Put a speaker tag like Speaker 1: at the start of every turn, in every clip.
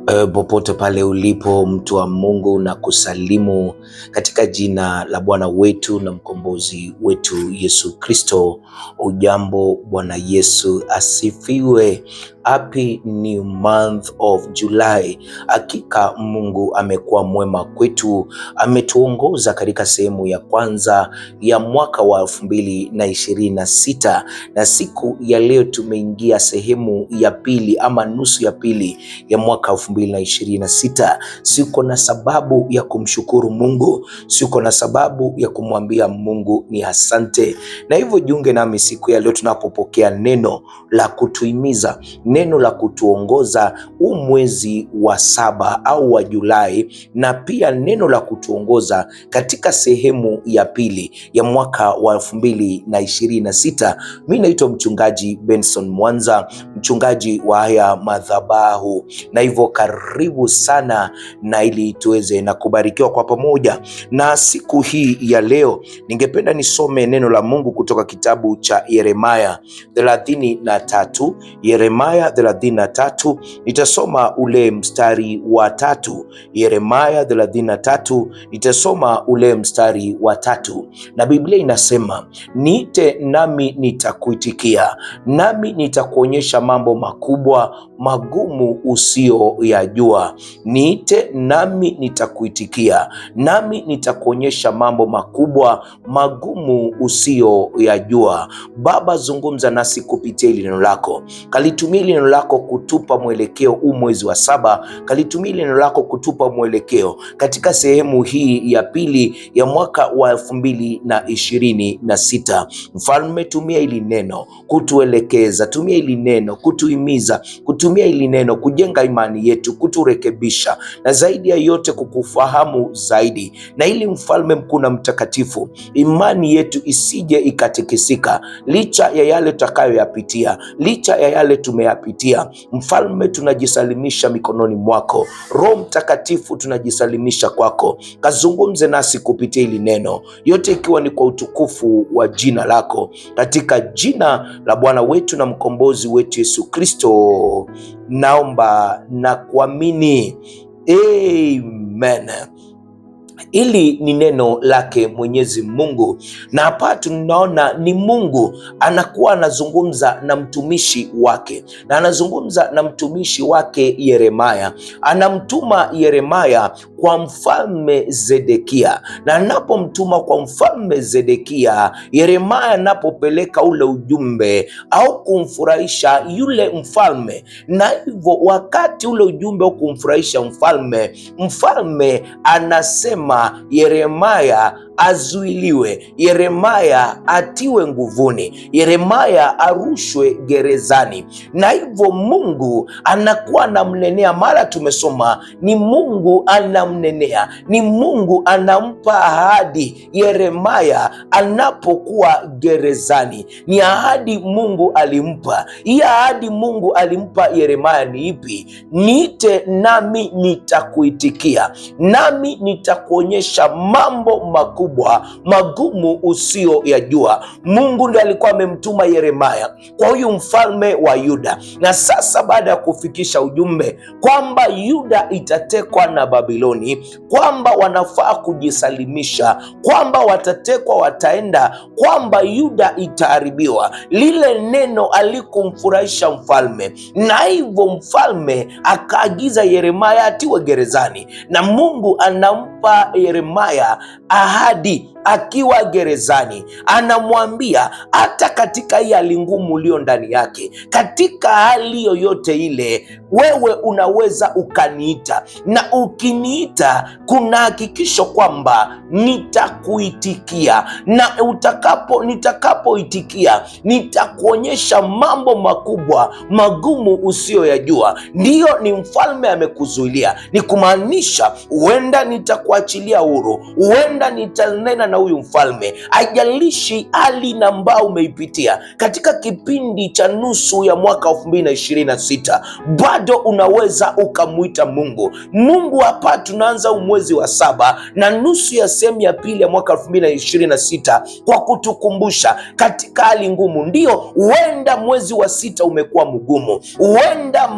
Speaker 1: Popote pale ulipo mtu wa Mungu, na kusalimu katika jina la Bwana wetu na mkombozi wetu Yesu Kristo. Ujambo, Bwana Yesu asifiwe. Happy new month of July. Hakika Mungu amekuwa mwema kwetu, ametuongoza katika sehemu ya kwanza ya mwaka wa 2026 na siku ya leo tumeingia sehemu ya pili ama nusu ya pili ya mwaka 2026. Siko na sababu ya kumshukuru Mungu, siko na sababu ya kumwambia Mungu ni asante. Na hivyo jiunge nami siku ya leo tunapopokea neno la kutuhimiza, neno la kutuongoza huu mwezi wa 7 au wa Julai, na pia neno la kutuongoza katika sehemu ya pili ya mwaka wa 2026. Mimi naitwa mchungaji Benson Mwanza, mchungaji wa haya madhabahu, na hivyo karibu sana na ili tuweze na kubarikiwa kwa pamoja. Na siku hii ya leo ningependa nisome neno la Mungu kutoka kitabu cha Yeremia 33. Yeremia 33, nitasoma ule mstari wa 3. Yeremia 33, nitasoma ule mstari wa 3, na Biblia inasema, niite nami nitakuitikia, nami nitakuonyesha mambo makubwa magumu usiyoyajua. Niite nami nitakuitikia, nami nitakuonyesha mambo makubwa magumu usiyoyajua. Baba, zungumza nasi kupitia neno lako, kalitumia neno lako kutupa mwelekeo huu mwezi wa 7, kalitumia neno lako kutupa mwelekeo katika sehemu hii ya pili ya mwaka wa 2026. Mfalme, tumia hili neno kutuelekeza, tumia hili neno kutuhimiza, kutumia hili neno kujenga imani yetu, kuturekebisha, na zaidi ya yote kukufahamu zaidi. Na ili mfalme mkuu na mtakatifu, imani yetu isije ikatikisika licha ya yale tutakayoyapitia, licha ya yale tumeyapitia. Mfalme, tunajisalimisha mikononi mwako. Roho Mtakatifu, tunajisalimisha kwako, kazungumze nasi kupitia hili neno, yote ikiwa ni kwa utukufu wa jina lako, katika jina la Bwana wetu na mkombozi wetu Yesu Kristo naomba na kuamini, amen. Ili ni neno lake Mwenyezi Mungu, na hapa tunaona ni Mungu anakuwa anazungumza na mtumishi wake, na anazungumza na mtumishi wake Yeremia. Anamtuma Yeremia kwa mfalme Zedekia, na anapomtuma kwa mfalme Zedekia, Yeremia anapopeleka ule ujumbe au kumfurahisha yule mfalme, na hivyo wakati ule ujumbe au kumfurahisha mfalme, mfalme anasema Yeremia azuiliwe, Yeremia atiwe nguvuni, Yeremia arushwe gerezani. Na hivyo Mungu anakuwa anamnenea, mara tumesoma ni Mungu anamnenea, ni Mungu anampa ahadi Yeremia anapokuwa gerezani. Ni ahadi Mungu alimpa. Hii ahadi Mungu alimpa Yeremia ni ipi? Niite nami nitakuitikia, nami nitakuonyesha mambo makubwa magumu usiyoyajua. Mungu ndiye alikuwa amemtuma Yeremia kwa huyu mfalme wa Yuda, na sasa baada ya kufikisha ujumbe kwamba Yuda itatekwa na Babiloni, kwamba wanafaa kujisalimisha, kwamba watatekwa, wataenda, kwamba Yuda itaharibiwa, lile neno alikumfurahisha mfalme, na hivyo mfalme akaagiza Yeremia atiwe gerezani, na Mungu anampa Yeremia ahadi akiwa gerezani. Anamwambia hata katika hii hali ngumu ulio ndani yake, katika hali yoyote ile, wewe unaweza ukaniita, na ukiniita kuna hakikisho kwamba nitakuitikia, na nitakapoitikia nitakuonyesha mambo makubwa magumu usiyoyajua. Ndiyo, ni mfalme amekuzuilia, ni kumaanisha huenda nitakuachilia huru, huenda nitanena na huyu mfalme. Haijalishi hali na ambao umeipitia katika kipindi cha nusu ya mwaka 2026, bado unaweza ukamuita Mungu. Mungu hapa tunaanza mwezi wa 7 na nusu ya sehemu ya pili ya mwaka 2026 kwa kutukumbusha katika hali ngumu. Ndio, huenda mwezi wa 6 umekuwa mgumu, huenda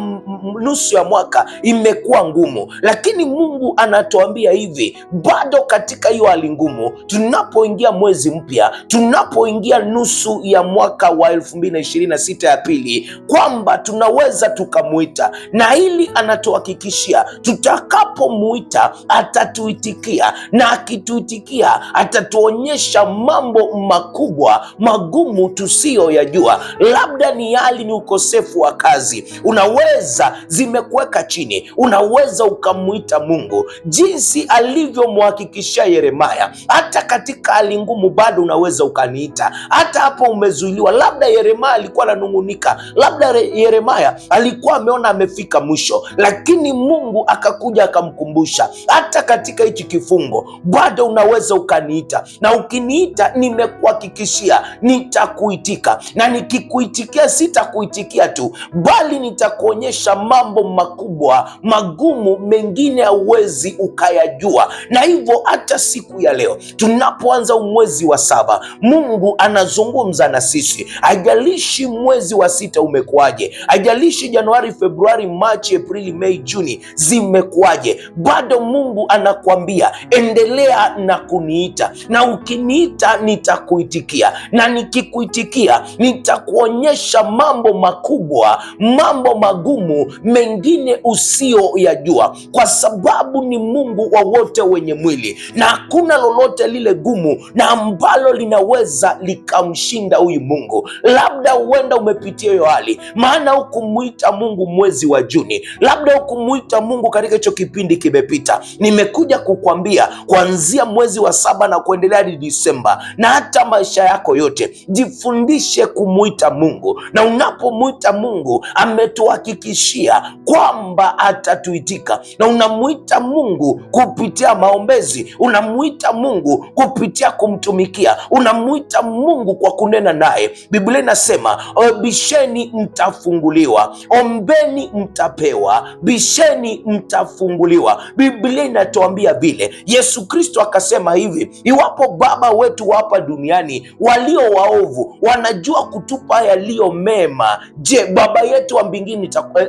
Speaker 1: nusu ya mwaka imekuwa ngumu, lakini Mungu anatuambia hivi, bado katika hiyo hali ngumu, tunapoingia mwezi mpya, tunapoingia nusu ya mwaka wa 2026 ya pili, kwamba tunaweza tukamuita, na ili anatuhakikishia tutakapomuita atatuitikia, na akituitikia atatuonyesha mambo makubwa magumu tusiyoyajua. Labda ni hali ni ukosefu wa kazi, unaweza zimekuweka chini, unaweza ukamuita Mungu jinsi alivyomhakikishia Yeremaya, hata katika hali ngumu bado unaweza ukaniita. Hata hapo umezuiliwa, labda Yeremaya alikuwa ananung'unika, labda Yeremaya alikuwa ameona amefika mwisho, lakini Mungu akakuja akamkumbusha, hata katika hichi kifungo bado unaweza ukaniita, na ukiniita nimekuhakikishia nitakuitika, na nikikuitikia sitakuitikia tu, bali nitakuonyesha mambo makubwa magumu mengine hauwezi ukayajua. Na hivyo hata siku ya leo tunapoanza mwezi wa 7, Mungu anazungumza na sisi. Haijalishi mwezi wa 6 umekuwaje, haijalishi Januari, Februari, Machi, Aprili, Mei, Juni zimekuwaje, bado Mungu anakuambia endelea na kuniita, na ukiniita nitakuitikia, na nikikuitikia nitakuonyesha mambo makubwa, mambo magumu mengine usiyoyajua, kwa sababu ni Mungu wa wote wenye mwili, na hakuna lolote lile gumu na ambalo linaweza likamshinda huyu Mungu. Labda huenda umepitia hiyo hali, maana hukumuita Mungu mwezi wa Juni, labda hukumuita Mungu katika hicho kipindi kimepita. Nimekuja kukwambia kuanzia mwezi wa 7 na kuendelea hadi Disemba, na hata maisha yako yote, jifundishe kumuita Mungu, na unapomuita Mungu ametuhakikishia kwamba atatuitika. Na unamuita Mungu kupitia maombezi, unamuita Mungu kupitia kumtumikia, unamuita Mungu kwa kunena naye. Biblia inasema bisheni mtafunguliwa, ombeni mtapewa, bisheni mtafunguliwa. Biblia inatuambia vile. Yesu Kristo akasema hivi, iwapo Baba wetu hapa duniani walio waovu wanajua kutupa yaliyo mema, je, Baba yetu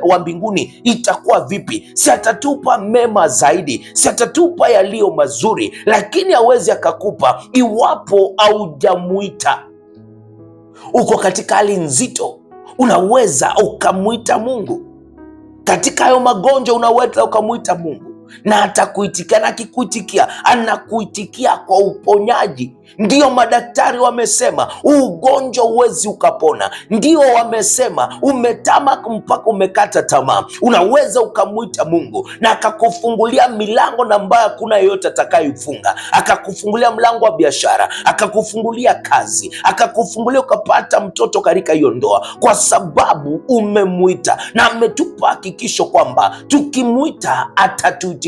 Speaker 1: wa mbinguni itakuwa vipi? Si atatupa mema zaidi, si atatupa yaliyo mazuri? Lakini hawezi akakupa iwapo haujamuita. Uko katika hali nzito, unaweza ukamuita Mungu. Katika hayo magonjwa unaweza ukamuita Mungu na atakuitikia, na akikuitikia anakuitikia kwa uponyaji. Ndio madaktari wamesema ugonjwa huwezi ukapona, ndio wamesema umetama mpaka umekata tamaa, unaweza ukamuita Mungu na akakufungulia milango na ambayo hakuna yeyote atakayeifunga. Akakufungulia mlango wa biashara, akakufungulia kazi, akakufungulia ukapata mtoto katika hiyo ndoa, kwa sababu umemuita, na ametupa hakikisho kwamba tukimuita atatuitikia.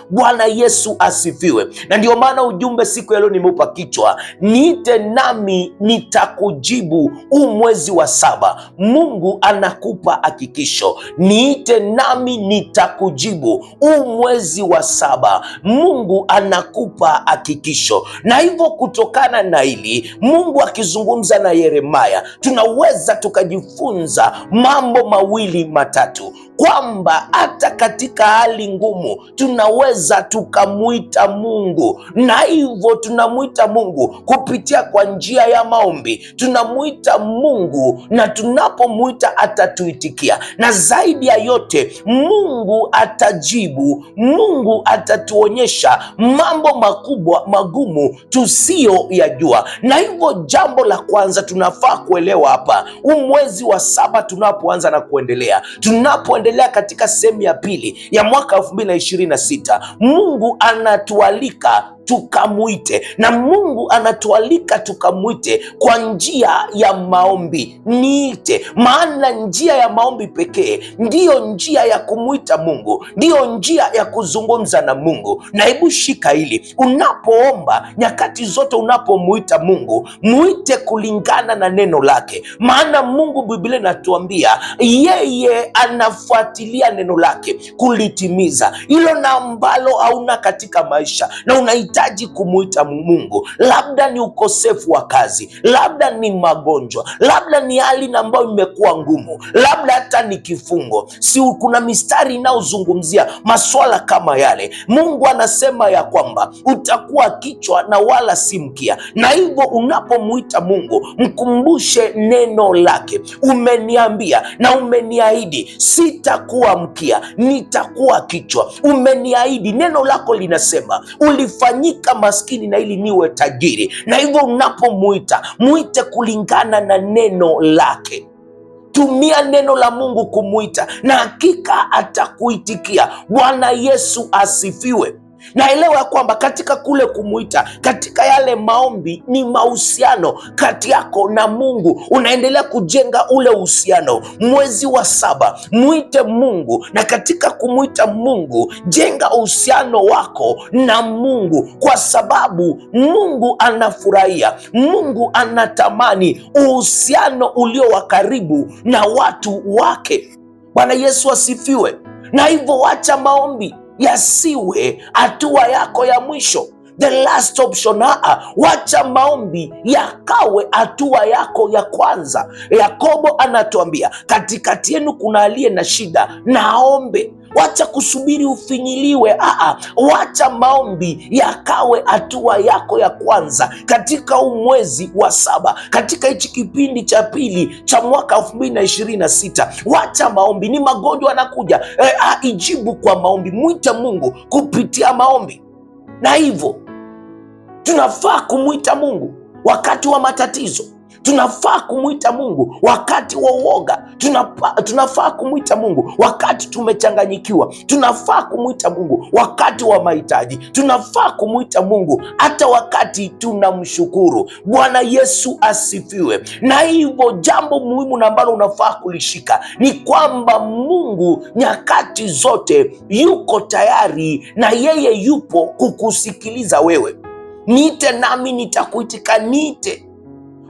Speaker 1: Bwana Yesu asifiwe. Na ndio maana ujumbe siku ya leo nimeupa kichwa, niite nami nitakujibu. Mwezi wa 7 Mungu anakupa hakikisho, niite nami nitakujibu. Mwezi wa 7 Mungu anakupa hakikisho. Na hivyo kutokana na hili, Mungu akizungumza na Yeremaya, tunaweza tukajifunza mambo mawili matatu, kwamba hata katika hali ngumu tunaweza tukamuita Mungu, na hivyo tunamuita Mungu kupitia kwa njia ya maombi. Tunamuita Mungu, na tunapomuita atatuitikia, na zaidi ya yote Mungu atajibu. Mungu atatuonyesha mambo makubwa magumu tusiyoyajua. Na hivyo jambo la kwanza tunafaa kuelewa hapa, mwezi wa 7 tunapoanza na tunapoendelea katika sehemu ya pili ya mwaka 2026, Mungu anatualika tukamuite, na Mungu anatualika tukamuite kwa njia ya maombi. Niite, maana njia ya maombi pekee ndiyo njia ya kumuita Mungu, ndiyo njia ya kuzungumza na Mungu. Na hebu shika hili, unapoomba nyakati zote, unapomuita Mungu, muite kulingana na neno lake, maana Mungu, Biblia inatuambia yeye anafuatilia neno lake kulitimiza. Hilo na ambalo hauna katika maisha na unahitaji unahitaji kumuita Mungu. Labda ni ukosefu wa kazi, labda ni magonjwa, labda ni hali ambayo imekuwa ngumu, labda hata ni kifungo. Si kuna mistari inayozungumzia maswala kama yale? Mungu anasema ya kwamba utakuwa kichwa na wala si mkia, na hivyo unapomuita Mungu mkumbushe neno lake. Umeniambia na umeniahidi sitakuwa mkia, nitakuwa kichwa. Umeniahidi, neno lako linasema ulifanyika maskini na ili niwe tajiri. Na hivyo unapomuita, muite kulingana na neno lake. Tumia neno la Mungu kumuita na hakika atakuitikia. Bwana Yesu asifiwe. Naelewa ya kwamba katika kule kumuita, katika yale maombi, ni mahusiano kati yako na Mungu. Unaendelea kujenga ule uhusiano. Mwezi wa 7 muite Mungu, na katika kumuita Mungu jenga uhusiano wako na Mungu, kwa sababu Mungu anafurahia, Mungu anatamani uhusiano ulio wa karibu na watu wake. Bwana Yesu asifiwe. Na hivyo wacha maombi yasiwe hatua yako ya mwisho, the last option. Wacha maombi yakawe hatua yako ya kwanza. Yakobo anatuambia katikati yenu kuna aliye na shida, naombe. Wacha kusubiri ufinyiliwe. Wacha maombi yakawe hatua yako ya kwanza katika huu mwezi wa 7, katika hichi kipindi cha pili cha mwaka 2026. Wacha maombi. Ni magonjwa yanakuja, ijibu kwa maombi. Mwite Mungu kupitia maombi. Na hivyo tunafaa kumwita Mungu wakati wa matatizo, tunafaa kumwita Mungu wakati wa uoga, tunafaa kumwita Mungu wakati tumechanganyikiwa, tunafaa kumwita Mungu wakati wa mahitaji, tunafaa kumwita Mungu hata wakati tunamshukuru. Bwana Yesu asifiwe. Na hivyo jambo muhimu na ambalo unafaa kulishika ni kwamba Mungu nyakati zote yuko tayari, na yeye yupo kukusikiliza wewe. Niite nami nitakuitika. Niite.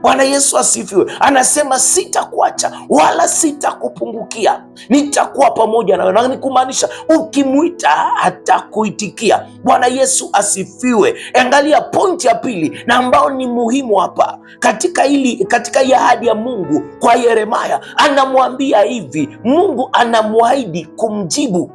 Speaker 1: Bwana Yesu asifiwe. Anasema sitakuacha wala sitakupungukia, nitakuwa pamoja nawe. Na ni kumaanisha ukimwita atakuitikia. Bwana Yesu asifiwe. Angalia pointi ya pili na ambao ni muhimu hapa katika hii ahadi ya Mungu kwa Yeremia. Anamwambia hivi, Mungu anamwahidi kumjibu,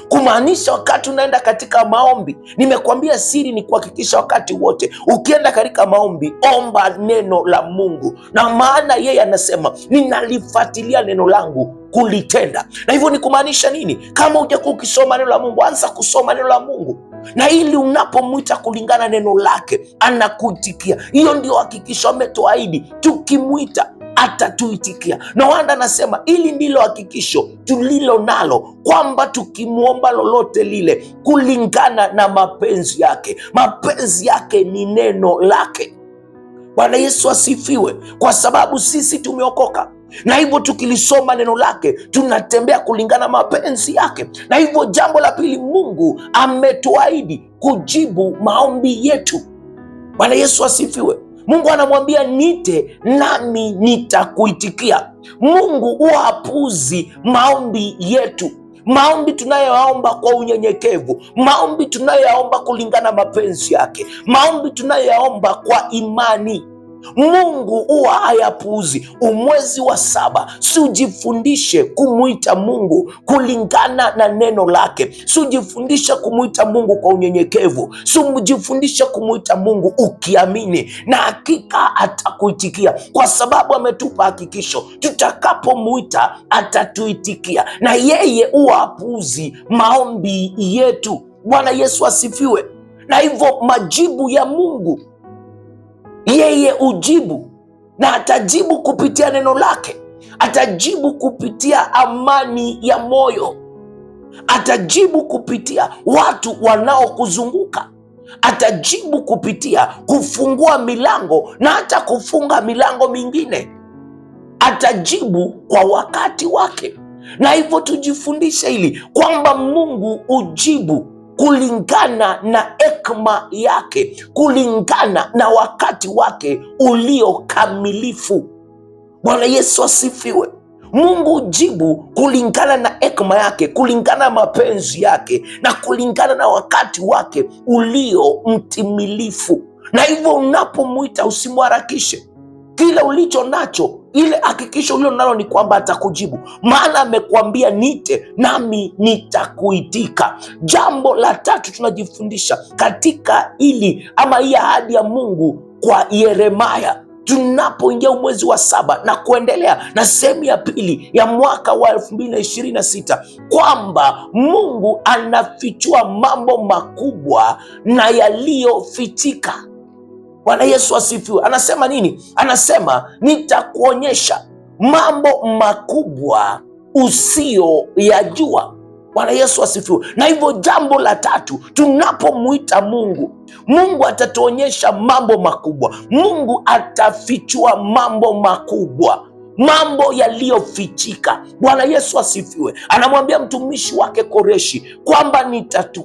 Speaker 1: kumaanisha wakati unaenda katika maombi, nimekuambia siri ni kuhakikisha wakati wote ukienda katika maombi, omba neno la Mungu, na maana yeye anasema ninalifuatilia neno langu kulitenda. Na hivyo ni kumaanisha nini? Kama hujakuwa ukisoma neno la Mungu, anza kusoma neno la Mungu, na ili unapomwita kulingana neno lake anakuitikia. Hiyo ndio hakikisho ametuahidi, tukimwita atatuitikia. Na wanda anasema hili ndilo hakikisho tulilo nalo, kwamba tukimwomba lolote lile kulingana na mapenzi yake. Mapenzi yake ni neno lake. Bwana Yesu asifiwe. Kwa sababu sisi tumeokoka, na hivyo tukilisoma neno lake tunatembea kulingana mapenzi yake. Na hivyo jambo la pili, Mungu ametuahidi kujibu maombi yetu. Bwana Yesu asifiwe. Mungu anamwambia niite nami nitakuitikia. Mungu huapuzi maombi yetu, maombi tunayoyaomba kwa unyenyekevu, maombi tunayoyaomba kulingana mapenzi yake, maombi tunayoyaomba kwa imani. Mungu huwa hayapuuzi. Umwezi wa 7 sujifundishe kumwita Mungu kulingana na neno lake. Sujifundishe kumwita Mungu kwa unyenyekevu. Sujifundishe kumwita Mungu ukiamini, na hakika atakuitikia, kwa sababu ametupa hakikisho, tutakapomwita atatuitikia, na yeye huwa hapuuzi maombi yetu. Bwana Yesu asifiwe. Na hivyo majibu ya Mungu, yeye ujibu, na atajibu kupitia neno lake, atajibu kupitia amani ya moyo, atajibu kupitia watu wanaokuzunguka, atajibu kupitia kufungua milango na hata kufunga milango mingine. Atajibu kwa wakati wake. Na hivyo tujifundishe hili kwamba Mungu ujibu kulingana na hekima yake, kulingana na wakati wake ulio kamilifu. Bwana Yesu asifiwe. Mungu hujibu kulingana na hekima yake, kulingana na mapenzi yake, na kulingana na wakati wake ulio mtimilifu. Na hivyo unapomwita usimharakishe. Kile ulicho nacho, ile hakikisho ulio nalo ni kwamba atakujibu, maana amekuambia niite nami nitakuitika. Jambo la tatu tunajifundisha katika hili ama hii ahadi ya Mungu kwa Yeremia tunapoingia mwezi wa 7 na kuendelea na sehemu ya pili ya mwaka wa 2026 kwamba Mungu anafichua mambo makubwa na yaliyofichika. Bwana Yesu asifiwe. Anasema nini? Anasema nitakuonyesha mambo makubwa usiyoyajua. Bwana Yesu asifiwe. Na hivyo jambo la tatu, tunapomwita Mungu, Mungu atatuonyesha mambo makubwa. Mungu atafichua mambo makubwa, mambo yaliyofichika. Bwana Yesu asifiwe. Anamwambia mtumishi wake Koreshi kwamba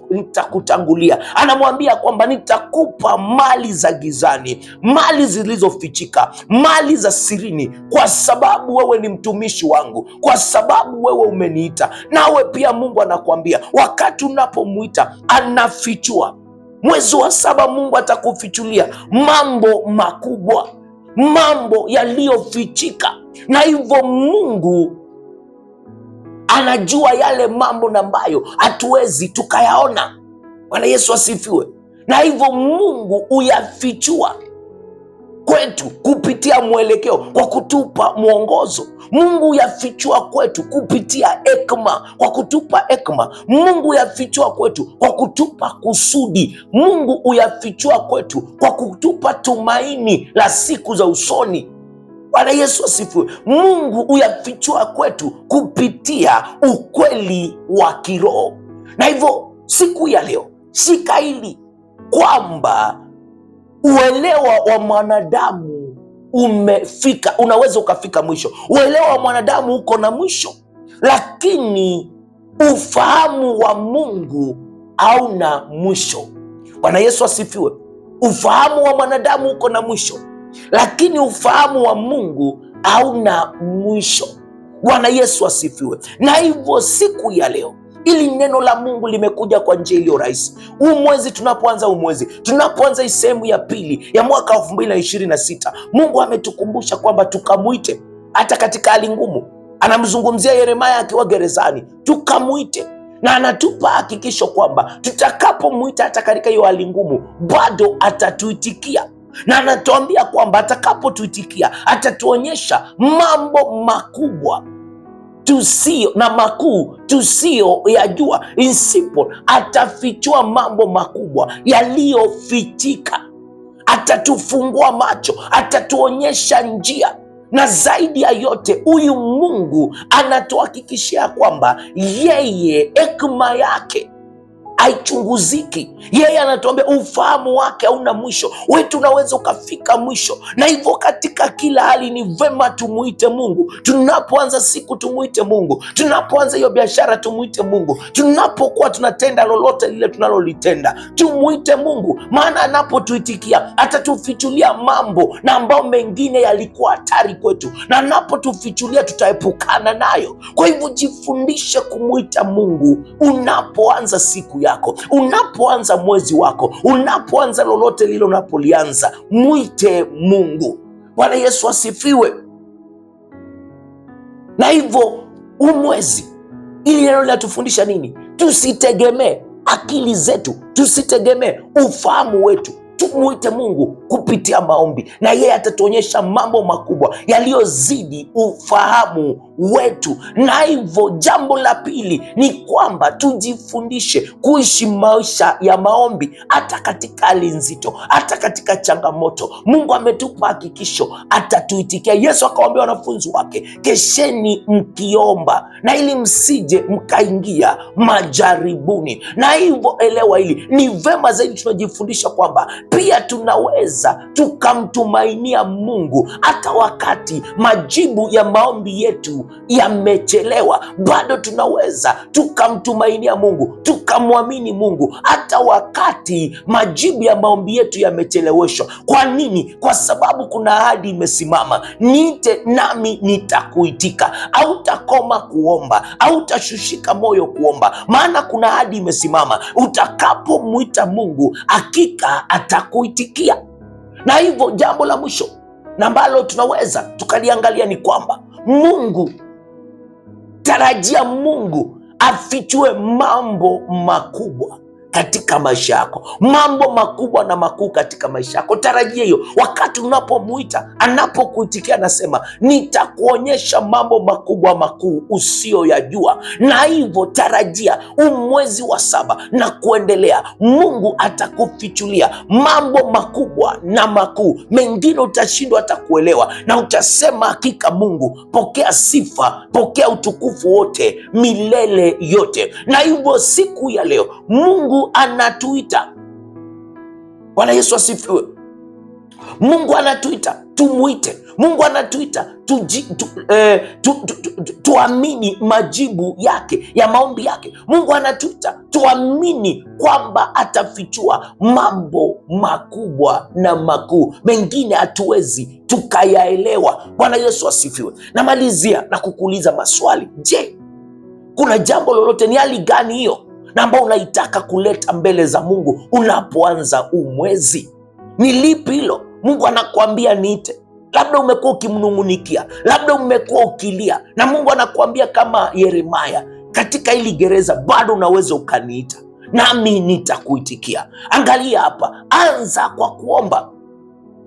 Speaker 1: nitakutangulia. Anamwambia kwamba nitakupa mali za gizani, mali zilizofichika, mali za sirini, kwa sababu wewe ni mtumishi wangu, kwa sababu wewe umeniita. Nawe pia Mungu anakuambia wakati unapomwita anafichua. Mwezi wa 7 Mungu atakufichulia mambo makubwa, mambo yaliyofichika. Na hivyo Mungu anajua yale mambo ambayo hatuwezi tukayaona. Bwana Yesu asifiwe. Na hivyo Mungu huyafichua kwetu kupitia mwelekeo, kwa kutupa mwongozo. Mungu huyafichua kwetu kupitia hekima, kwa kutupa hekima. Mungu huyafichua kwetu kwa kutupa kusudi. Mungu huyafichua kwetu kwa kutupa tumaini la siku za usoni. Bwana Yesu asifiwe. Mungu huyafichua kwetu kupitia ukweli wa kiroho. Na hivyo siku ya leo shika hili kwamba uelewa wa mwanadamu umefika, unaweza ukafika mwisho. Uelewa wa mwanadamu uko na mwisho, lakini ufahamu wa Mungu hauna mwisho. Bwana Yesu asifiwe. Ufahamu wa mwanadamu uko na mwisho, lakini ufahamu wa Mungu hauna mwisho. Bwana Yesu asifiwe. Na hivyo siku ya leo ili neno la Mungu limekuja kwa njia iliyo rahisi. Tunapoanza hii sehemu ya pili ya mwaka 2026, Mungu ametukumbusha kwamba tukamwite hata katika hali ngumu. Anamzungumzia Yeremia akiwa gerezani, tukamwite, na anatupa hakikisho kwamba tutakapomwita hata katika hiyo hali ngumu bado atatuitikia, na anatuambia kwamba atakapotuitikia atatuonyesha mambo makubwa tusio na makuu tusio yajua. In simple, atafichua mambo makubwa yaliyofichika, atatufungua macho, atatuonyesha njia, na zaidi ya yote huyu Mungu anatuhakikishia kwamba yeye hekima yake haichunguziki. Yeye anatuambia ufahamu wake hauna mwisho. Wewe unaweza ukafika mwisho, na hivyo katika kila hali ni vema tumuite Mungu. Tunapoanza siku tumuite Mungu, tunapoanza hiyo biashara tumuite Mungu, tunapokuwa tunatenda lolote lile tunalolitenda tumuite Mungu, maana anapotuitikia atatufichulia mambo na ambao mengine yalikuwa hatari kwetu, na anapotufichulia tutaepukana nayo. Kwa hivyo jifundishe kumuita Mungu unapoanza siku yako, unapoanza mwezi wako, unapoanza lolote lilo unapolianza, mwite Mungu. Bwana Yesu asifiwe. Na hivyo umwezi, ili neno linatufundisha nini? Tusitegemee akili zetu, tusitegemee ufahamu wetu, tumuite Mungu kupitia maombi, na yeye atatuonyesha mambo makubwa yaliyozidi ufahamu wetu. Na hivyo jambo la pili ni kwamba tujifundishe kuishi maisha ya maombi, hata katika hali nzito, hata katika changamoto. Mungu ametupa hakikisho atatuitikia. Yesu akawaambia wanafunzi wake, kesheni mkiomba na ili msije mkaingia majaribuni. Na hivyo elewa hili, ni vema zaidi tunajifundisha kwamba Pia tunaweza tukamtumainia Mungu hata wakati majibu ya maombi yetu yamechelewa, bado tunaweza tukamtumainia Mungu, tukamwamini Mungu hata wakati majibu ya maombi yetu yamecheleweshwa. Kwa nini? Kwa sababu kuna ahadi imesimama, niite nami nitakuitika. Hautakoma kuomba, hautashushika moyo kuomba, maana kuna ahadi imesimama. Utakapomwita Mungu hakika atakuitikia. Na hivyo jambo la mwisho na ambalo tunaweza tukaliangalia ni kwamba Mungu, tarajia Mungu afichue mambo makubwa katika maisha yako, mambo makubwa na makuu katika maisha yako. Tarajia hiyo wakati unapomuita, anapokuitikia anasema nitakuonyesha mambo makubwa makuu usiyoyajua. Na hivyo tarajia mwezi wa 7 na kuendelea, Mungu atakufichulia mambo makubwa na makuu. Mengine utashindwa hata kuelewa, na utasema hakika Mungu, pokea sifa, pokea utukufu wote milele yote. Na hivyo siku ya leo Mungu anatuita. Bwana Yesu asifiwe. Mungu anatuita tumuite. Mungu anatuita tuamini majibu yake ya maombi yake. Mungu anatuita tuamini kwamba atafichua mambo makubwa na makuu, mengine hatuwezi tukayaelewa. Bwana Yesu asifiwe. Namalizia na kukuuliza maswali. Je, kuna jambo lolote, ni hali gani hiyo na ambao unaitaka kuleta mbele za Mungu unapoanza huu mwezi? Ni lipi hilo? Mungu anakuambia niite. Labda umekuwa ukimnung'unikia, labda umekuwa ukilia, na Mungu anakuambia kama Yeremia, katika hili gereza bado unaweza ukaniita nami nitakuitikia. Angalia hapa, anza kwa kuomba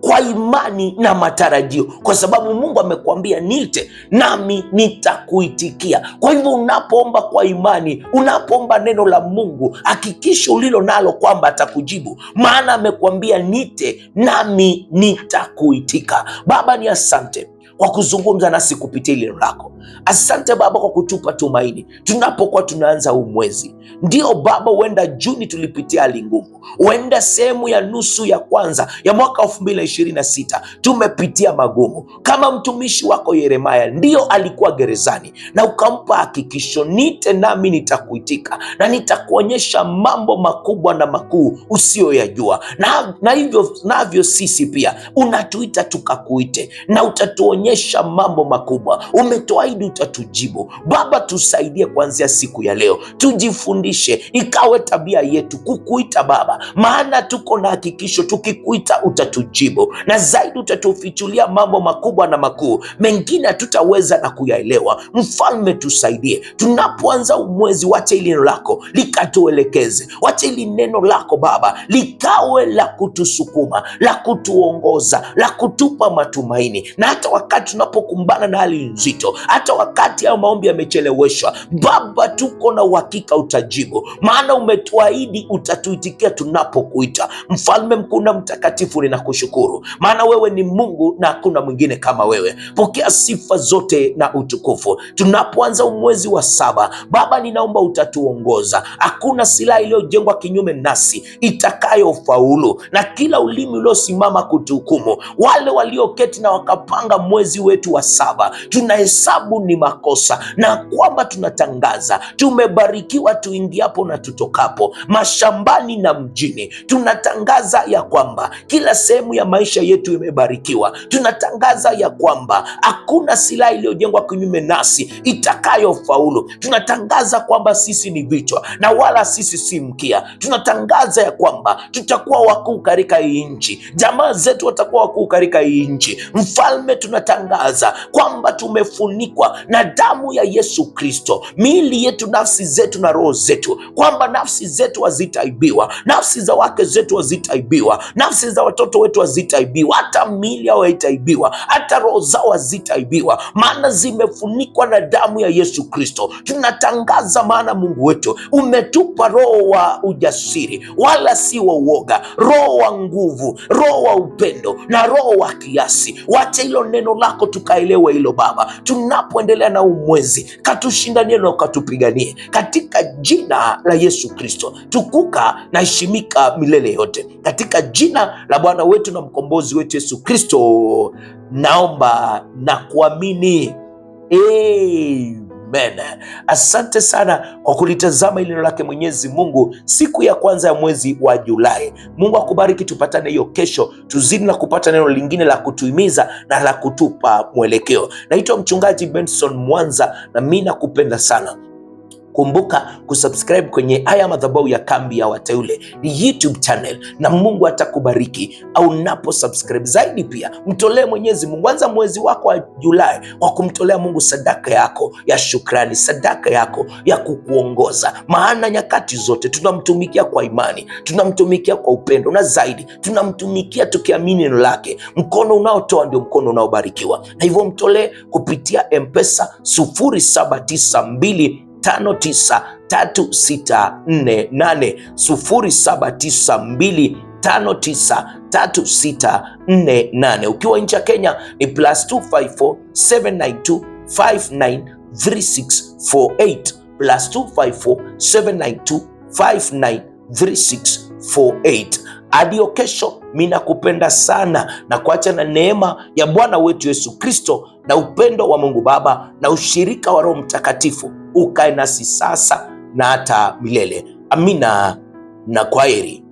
Speaker 1: kwa imani na matarajio, kwa sababu Mungu amekuambia niite nami nitakuitikia. Kwa hivyo unapoomba kwa imani, unapoomba neno la Mungu, hakikisha ulilo nalo kwamba atakujibu, maana amekuambia niite nami nitakuitika. Baba, ni asante kwa kuzungumza nasi kupitia neno lako. Asante Baba kwa kutupa tumaini tunapokuwa tunaanza huu mwezi. Ndio Baba, huenda Juni tulipitia hali ngumu, huenda sehemu ya nusu ya kwanza ya mwaka 2026 tumepitia magumu. Kama mtumishi wako Yeremia, ndio alikuwa gerezani na ukampa hakikisho, niite nami nitakuitika na nitakuonyesha mambo makubwa na makuu usiyoyajua. Na hivyo navyo sisi pia unatuita tukakuite na utatuonyesha mambo makubwa. Umetuahidi utatujibu. Baba, tusaidie kuanzia siku ya leo, tujifundishe, ikawe tabia yetu kukuita Baba, maana tuko na hakikisho tukikuita utatujibu, na zaidi utatufichulia mambo makubwa na makuu, mengine hatutaweza na kuyaelewa. Mfalme, tusaidie tunapoanza mwezi, wacha ili neno lako likatuelekeze, wacha ili neno lako Baba likawe la kutusukuma, la kutuongoza, la kutupa matumaini. Na hata wakati tunapokumbana na hali nzito, hata wakati hayo maombi yamecheleweshwa, Baba, tuko na uhakika utajibu, maana umetuahidi utatuitikia tunapokuita. Mfalme mkuu na mtakatifu, ninakushukuru, maana wewe ni Mungu na hakuna mwingine kama wewe. Pokea sifa zote na utukufu. Tunapoanza mwezi wa 7 Baba, ninaomba utatuongoza. Hakuna silaha iliyojengwa kinyume nasi itakayofaulu, na kila ulimi uliosimama kutuhukumu, wale walioketi na wakapanga mwezi wetu wa 7, tunahesabu ni makosa, na kwamba tunatangaza tumebarikiwa tuingiapo na tutokapo, mashambani na mjini. Tunatangaza ya kwamba kila sehemu ya maisha yetu imebarikiwa. Tunatangaza ya kwamba hakuna silaha iliyojengwa kinyume nasi itakayofaulu. Tunatangaza kwamba sisi ni vichwa na wala sisi si mkia. Tunatangaza ya kwamba tutakuwa wakuu katika hii nchi, jamaa zetu watakuwa wakuu katika hii nchi. Mfalme, tunatangaza kwamba tumefunikwa na damu ya Yesu Kristo, miili yetu, nafsi zetu na roho zetu, kwamba nafsi zetu hazitaibiwa, nafsi za wake zetu hazitaibiwa, nafsi za watoto wetu hazitaibiwa, hata miili yao haitaibiwa, hata roho zao hazitaibiwa, maana zimefunikwa na damu ya Yesu Kristo. Tunatangaza, maana Mungu wetu umetupa roho wa ujasiri wala si wa uoga, roho wa nguvu, roho wa upendo na roho wa kiasi. Wacha hilo neno lako tukaelewe hilo Baba, tunapoendelea na umwezi, katushindanie na ukatupiganie katika jina la Yesu Kristo. Tukuka na heshimika milele yote katika jina la Bwana wetu na mkombozi wetu Yesu Kristo, naomba na kuamini. Amen. Asante sana kwa kulitazama hili neno lake Mwenyezi Mungu siku ya kwanza ya mwezi wa Julai. Mungu akubariki, tupatane hiyo kesho, tuzidi na kupata neno lingine la kutuhimiza na la kutupa mwelekeo. Naitwa Mchungaji Benson Mwanza na mimi nakupenda sana. Kumbuka kusubscribe kwenye haya madhabahu ya Kambi ya Wateule, ni YouTube channel, na Mungu atakubariki au unapo subscribe. Zaidi pia mtolee Mwenyezi Mungu, anza mwezi wako wa Julai kwa kumtolea Mungu sadaka yako ya shukrani, sadaka yako ya kukuongoza, maana nyakati zote tunamtumikia kwa imani, tunamtumikia kwa upendo, na zaidi tunamtumikia tukiamini neno lake. Mkono unaotoa ndio mkono unaobarikiwa, na hivyo mtolee kupitia M-Pesa 0792 593648 0792593648. Ukiwa nje ya Kenya ni +254 792 593648, +254 792 593648. Hadi kesho, mimi nakupenda sana na kuacha na neema ya Bwana wetu Yesu Kristo na upendo wa Mungu Baba na ushirika wa Roho Mtakatifu ukae nasi sasa na hata milele. Amina na kwaheri.